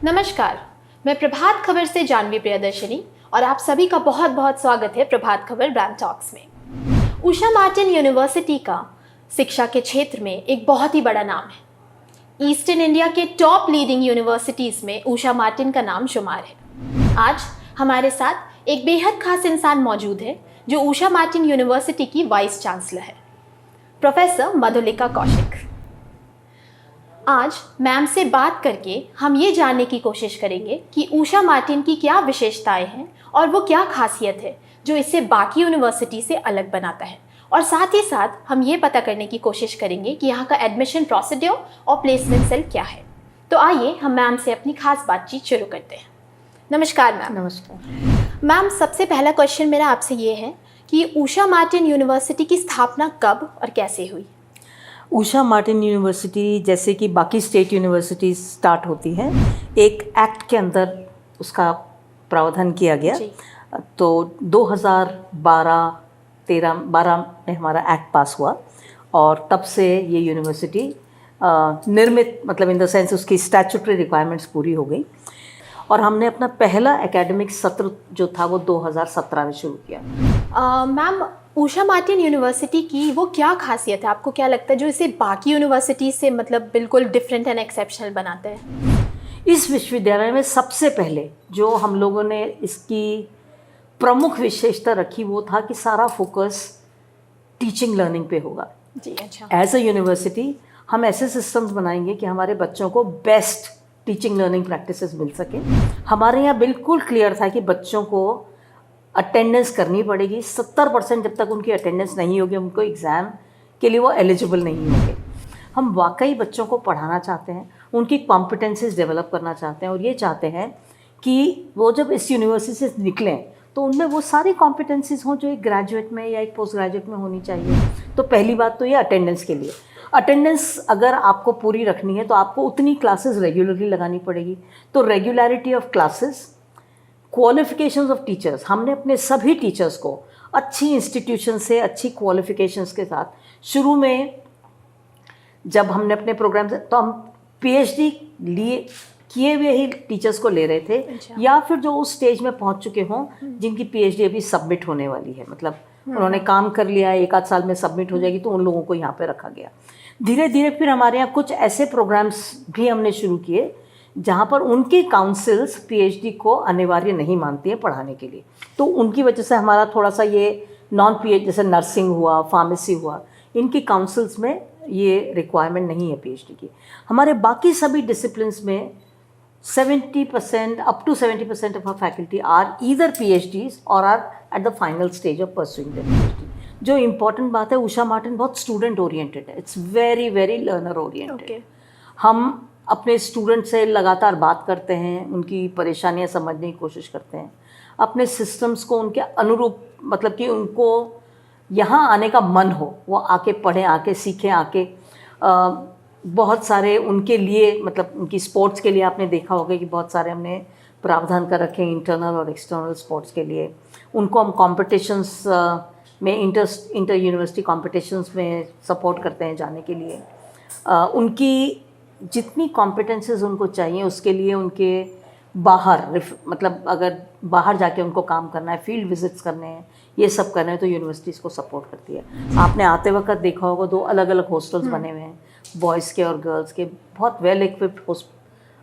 नमस्कार, मैं प्रभात खबर से जानवी प्रियदर्शनी और आप सभी का बहुत बहुत स्वागत है प्रभात खबर ब्रांड टॉक्स में। उषा मार्टिन यूनिवर्सिटी का शिक्षा के क्षेत्र में एक बहुत ही बड़ा नाम है। ईस्टर्न इंडिया के टॉप लीडिंग यूनिवर्सिटीज़ में उषा मार्टिन का नाम शुमार है। आज हमारे साथ एक बेहद खास इंसान मौजूद है जो उषा मार्टिन यूनिवर्सिटी की वाइस चांसलर है, प्रोफेसर मधुलिका कौशिक। आज मैम से बात करके हम ये जानने की कोशिश करेंगे कि उषा मार्टिन की क्या विशेषताएं हैं और वो क्या खासियत है जो इसे बाकी यूनिवर्सिटी से अलग बनाता है, और साथ ही साथ हम ये पता करने की कोशिश करेंगे कि यहाँ का एडमिशन प्रोसीड्योर और प्लेसमेंट सेल क्या है। तो आइए हम मैम से अपनी खास बातचीत शुरू करते हैं। नमस्कार मैम। नमस्कार मैम, सबसे पहला क्वेश्चन मेरा आपसे ये है कि उषा मार्टिन यूनिवर्सिटी की स्थापना कब और कैसे हुई? उषा मार्टिन यूनिवर्सिटी जैसे कि बाकी स्टेट यूनिवर्सिटीज स्टार्ट होती हैं, एक एक्ट के अंदर उसका प्रावधान किया गया। तो 2012 में हमारा एक्ट पास हुआ और तब से ये यूनिवर्सिटी निर्मित, मतलब इन द सेंस उसकी स्टैट्यूटरी रिक्वायरमेंट्स पूरी हो गई और हमने अपना पहला एकेडमिक सत्र जो था वो 2017 में शुरू किया। मैम, उषा मार्टिन यूनिवर्सिटी की वो क्या खासियत है, आपको क्या लगता है जो इसे बाकी यूनिवर्सिटी से मतलब बिल्कुल डिफरेंट एंड एक्सेप्शनल बनाता है? इस विश्वविद्यालय में सबसे पहले जो हम लोगों ने इसकी प्रमुख विशेषता रखी वो था कि सारा फोकस टीचिंग लर्निंग पे होगा। जी अच्छा। एज अ यूनिवर्सिटी हम ऐसे सिस्टम्स बनाएंगे कि हमारे बच्चों को बेस्ट टीचिंग लर्निंग प्रैक्टिसेस मिल सके। हमारे यहाँ बिल्कुल क्लियर था कि बच्चों को अटेंडेंस करनी पड़ेगी। 70% जब तक उनकी अटेंडेंस नहीं होगी उनको एग्ज़ाम के लिए वो एलिजिबल नहीं होंगे। हम वाकई बच्चों को पढ़ाना चाहते हैं, उनकी कॉम्पिटेंसीज डेवलप करना चाहते हैं और ये चाहते हैं कि वो जब इस यूनिवर्सिटी से निकलें तो उनमें वो सारी कॉम्पिटेंसीज हों जो एक ग्रेजुएट में या एक पोस्ट ग्रेजुएट में होनी चाहिए। तो पहली बात तो ये अटेंडेंस के लिए, अटेंडेंस अगर आपको पूरी रखनी है तो आपको उतनी क्लासेस रेगुलरली लगानी पड़ेगी। तो regularity of classes, qualifications of teachers, हमने अपने सभी टीचर्स को अच्छी इंस्टीट्यूशन से अच्छी क्वालिफिकेशंस के साथ, शुरू में जब हमने अपने प्रोग्राम से तो हम पीएचडी लिए किए हुए ही टीचर्स को ले रहे थे। अच्छा। या फिर जो उस स्टेज में पहुंच चुके हों जिनकी पीएचडी अभी सबमिट होने वाली है, मतलब उन्होंने काम कर लिया, 1 आध साल में सबमिट हो जाएगी, तो उन लोगों को यहाँ पे रखा गया। धीरे धीरे फिर हमारे यहाँ कुछ ऐसे प्रोग्राम्स भी हमने शुरू किए जहाँ पर उनकी काउंसिल्स पीएचडी को अनिवार्य नहीं मानती हैं पढ़ाने के लिए। तो उनकी वजह से हमारा थोड़ा सा ये नॉन पीएच, जैसे नर्सिंग हुआ, फार्मेसी हुआ, इनकी काउंसिल्स में ये रिक्वायरमेंट नहीं है पीएचडी की। हमारे बाकी सभी डिसिप्लिन्स में 70% up to 70% of our faculty are either PhDs और are at the final stage of pursuing the PhD। जो इम्पॉर्टेंट बात है, उषा मार्टिन बहुत स्टूडेंट ओरिएंटेड है, it's very very learner oriented. हम अपने स्टूडेंट से लगातार बात करते हैं, उनकी परेशानियां समझने की कोशिश करते हैं, अपने सिस्टम्स को उनके अनुरूप, मतलब कि उनको यहाँ आने का मन हो, वो आके पढ़ें, आके सीखें, आके बहुत सारे उनके लिए, मतलब उनकी स्पोर्ट्स के लिए आपने देखा होगा कि बहुत सारे हमने प्रावधान कर रखे हैं इंटरनल और एक्सटर्नल स्पोर्ट्स के लिए। उनको हम कॉम्पिटिशन्स में, इंटर यूनिवर्सिटी कॉम्पिटिशन्स में सपोर्ट करते हैं जाने के लिए। उनकी जितनी कॉम्पिटेंसेस उनको चाहिए उसके लिए उनके बाहर, मतलब अगर बाहर जाके उनको काम करना है, फील्ड विजिट्स करने हैं, ये सब करना है, तो यूनिवर्सिटीज़ को सपोर्ट करती है। आपने आते वक्त देखा होगा 2 अलग अलग हॉस्टल्स बने हुए हैं, बॉयज़ के और गर्ल्स के, बहुत वेल इक्विप्ड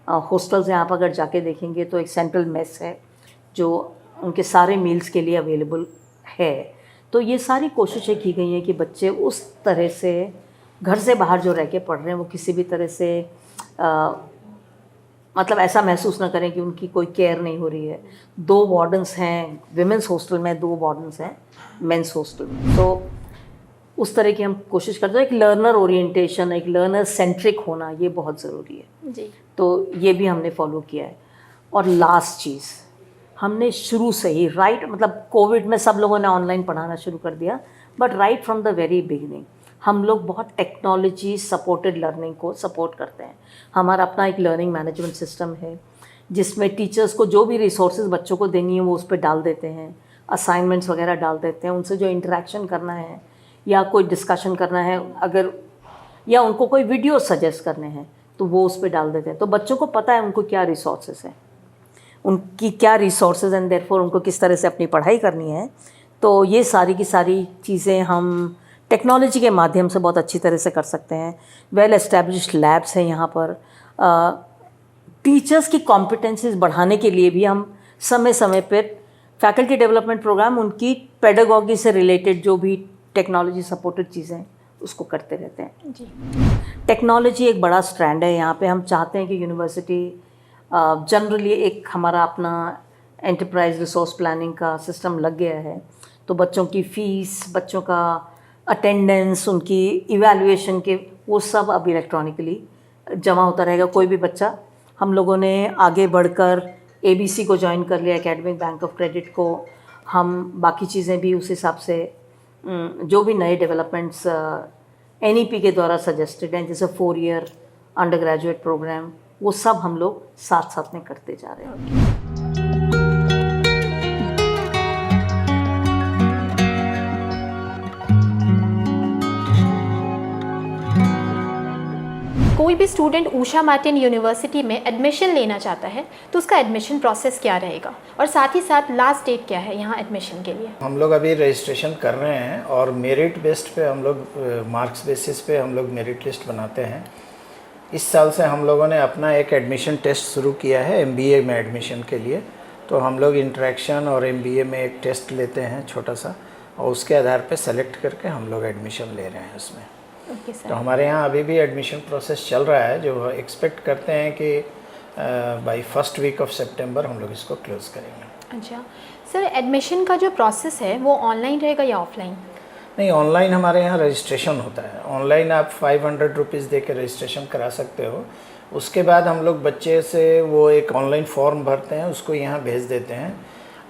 हॉस्टल्स हैं। आप अगर जाके देखेंगे तो एक सेंट्रल मेस है जो उनके सारे मील्स के लिए अवेलेबल है। तो ये सारी कोशिशें की गई हैं कि बच्चे उस तरह से घर से बाहर जो रह के पढ़ रहे हैं वो किसी भी तरह से मतलब ऐसा महसूस ना करें कि उनकी कोई केयर नहीं हो रही है। 2 वार्डन्स हैं विमेंस हॉस्टल में, 2 वार्डन्स हैं मेंस हॉस्टल में। तो उस तरह की हम कोशिश करते हैं। एक लर्नर ओरिएंटेशन, एक लर्नर सेंट्रिक होना, ये बहुत ज़रूरी है जी। तो ये भी हमने फॉलो किया है। और लास्ट चीज़, हमने शुरू से ही मतलब कोविड में सब लोगों ने ऑनलाइन पढ़ाना शुरू कर दिया, but right from the very beginning हम लोग बहुत टेक्नोलॉजी सपोर्टेड लर्निंग को सपोर्ट करते हैं। हमारा अपना एक लर्निंग मैनेजमेंट सिस्टम है जिसमें टीचर्स को जो भी रिसोर्सेज बच्चों को देनी है वो उस पर डाल देते हैं, असाइनमेंट्स वगैरह डाल देते हैं, उनसे जो इंटरेक्शन करना है या कोई डिस्कशन करना है अगर, या उनको कोई वीडियो सजेस्ट करने हैं तो वो उस पर डाल देते हैं। तो बच्चों को पता है उनको क्या रिसोर्सेज है, उनकी क्या रिसोर्सेज एंड देयरफॉर उनको किस तरह से अपनी पढ़ाई करनी है। तो ये सारी की सारी चीज़ें हम टेक्नोलॉजी के माध्यम से बहुत अच्छी तरह से कर सकते हैं। वेल एस्टैब्लिश्ड लैब्स हैं यहाँ पर। टीचर्स की कॉम्पिटेंसीज बढ़ाने के लिए भी हम समय समय पर फैकल्टी डेवलपमेंट प्रोग्राम, उनकी पेडागॉगी से रिलेटेड जो भी टेक्नोलॉजी सपोर्टेड चीज़ें उसको करते रहते हैं। जी। टेक्नोलॉजी एक बड़ा स्ट्रैंड है यहाँ पे। हम चाहते हैं कि यूनिवर्सिटी जनरली एक हमारा अपना एंटरप्राइज रिसोर्स प्लानिंग का सिस्टम लग गया है, तो बच्चों की फ़ीस, बच्चों का अटेंडेंस, उनकी इवैल्यूएशन के वो सब अब इलेक्ट्रॉनिकली जमा होता रहेगा। कोई भी बच्चा, हम लोगों ने आगे बढ़कर ABC को ज्वाइन कर लिया, एकेडमिक बैंक ऑफ क्रेडिट को। हम बाकी चीज़ें भी उस हिसाब से जो भी नए डेवलपमेंट्स NEP के द्वारा सजेस्टेड हैं, जैसे 4 ईयर अंडर ग्रेजुएट प्रोग्राम, वो सब हम लोग साथ साथ में करते जा रहे हैं। कोई भी स्टूडेंट ऊषा मार्टिन यूनिवर्सिटी में एडमिशन लेना चाहता है तो उसका एडमिशन प्रोसेस क्या रहेगा, और साथ ही साथ लास्ट डेट क्या है यहाँ एडमिशन के लिए? हम लोग अभी रजिस्ट्रेशन कर रहे हैं और मेरिट बेस्ड पे हम लोग, मार्क्स बेसिस पे हम लोग मेरिट लिस्ट बनाते हैं। इस साल से हम लोगों ने अपना एक एडमिशन टेस्ट शुरू किया है MBA में एडमिशन के लिए। तो हम लोग इंटरेक्शन और MBA में एक टेस्ट लेते हैं छोटा सा, और उसके आधार पे सेलेक्ट करके हम लोग एडमिशन ले रहे हैं उसमें। तो हमारे यहाँ अभी भी एडमिशन प्रोसेस चल रहा है, जो एक्सपेक्ट करते हैं कि बाय फर्स्ट वीक ऑफ सितंबर हम लोग इसको क्लोज़ करेंगे। अच्छा सर, एडमिशन का जो प्रोसेस है वो ऑनलाइन रहेगा या ऑफलाइन? नहीं, ऑनलाइन हमारे यहाँ रजिस्ट्रेशन होता है। ऑनलाइन आप 500 रुपीज़ दे के रजिस्ट्रेशन करा सकते हो। उसके बाद हम लोग बच्चे से वो एक ऑनलाइन फॉर्म भरते हैं, उसको यहाँ भेज देते हैं,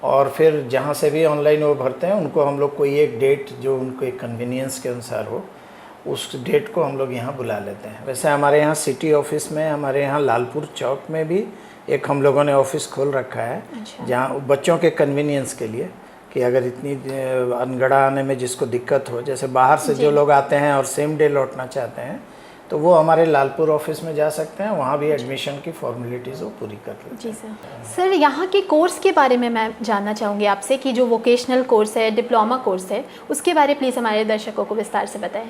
और फिर जहाँ से भी ऑनलाइन वो भरते हैं उनको हम लोग कोई एक डेट जो उनको एक कन्वीनियंस के अनुसार हो, उस डेट को हम लोग यहाँ बुला लेते हैं। वैसे हमारे यहाँ सिटी ऑफिस में, हमारे यहाँ लालपुर चौक में भी एक हम लोगों ने ऑफिस खोल रखा है। अच्छा। जहाँ बच्चों के कन्वीनियंस के लिए, कि अगर इतनी अनगढ़ा आने में जिसको दिक्कत हो, जैसे बाहर से जो लोग आते हैं और सेम डे लौटना चाहते हैं, तो वो हमारे लालपुर ऑफिस में जा सकते हैं। वहाँ भी एडमिशन की फॉर्मेलिटीज़ वो पूरी कर लेते हैं। जी सर, यहाँ के कोर्स के बारे में मैं जानना चाहूँगी आपसे कि जो वोकेशनल कोर्स है, डिप्लोमा कोर्स है, उसके बारे प्लीज़ हमारे दर्शकों को विस्तार से बताएं।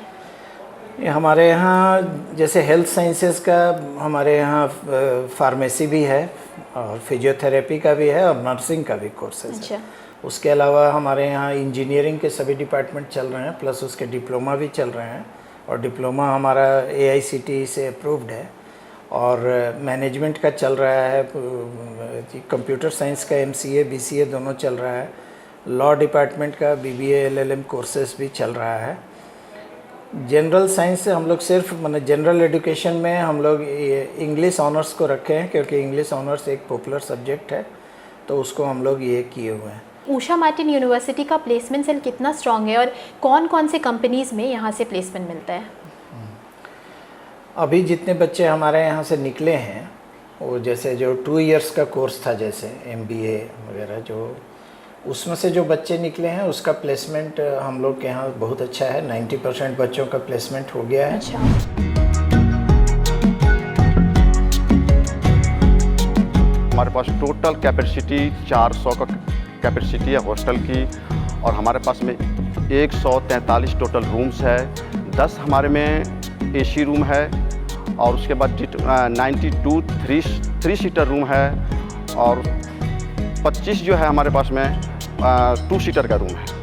हमारे यहाँ जैसे हेल्थ साइंसेस का, हमारे यहाँ फार्मेसी भी है, और फिजियोथेरेपी का भी है, और नर्सिंग का भी कोर्सेज है। अच्छा। उसके अलावा हमारे यहाँ इंजीनियरिंग के सभी डिपार्टमेंट चल रहे हैं, प्लस उसके डिप्लोमा भी चल रहे हैं। और डिप्लोमा हमारा AICTE से अप्रूव्ड है, और मैनेजमेंट का चल रहा है, कंप्यूटर साइंस का MCA BCA दोनों चल रहा है। लॉ डिपार्टमेंट का BBA LLM कोर्सेज भी चल रहा है। जनरल साइंस से हम लोग सिर्फ, मतलब जनरल एजुकेशन में हम लोग इंग्लिश ऑनर्स को रखे हैं, क्योंकि इंग्लिश ऑनर्स एक पॉपुलर सब्जेक्ट है, तो उसको हम लोग ये किए हुए हैं। ऊषा मार्टिन यूनिवर्सिटी का प्लेसमेंट सेल कितना स्ट्रांग है, और कौन कौन से कंपनीज़ में यहाँ से प्लेसमेंट मिलता है? अभी जितने बच्चे हमारे यहाँ से निकले हैं, वो जैसे जो 2 इयर्स का कोर्स था, जैसे MBA वगैरह, जो उसमें से जो बच्चे निकले हैं उसका प्लेसमेंट हम लोग के यहाँ बहुत अच्छा है। 90% बच्चों का प्लेसमेंट हो गया है। अच्छा। हमारे पास टोटल कैपेसिटी 400 का कैपेसिटी है हॉस्टल की, और हमारे पास में 143 टोटल रूम्स है। 10 हमारे में AC रूम है, और उसके बाद 92 3 सीटर रूम है, और 25 जो है हमारे पास में 2 सीटर का रूम है।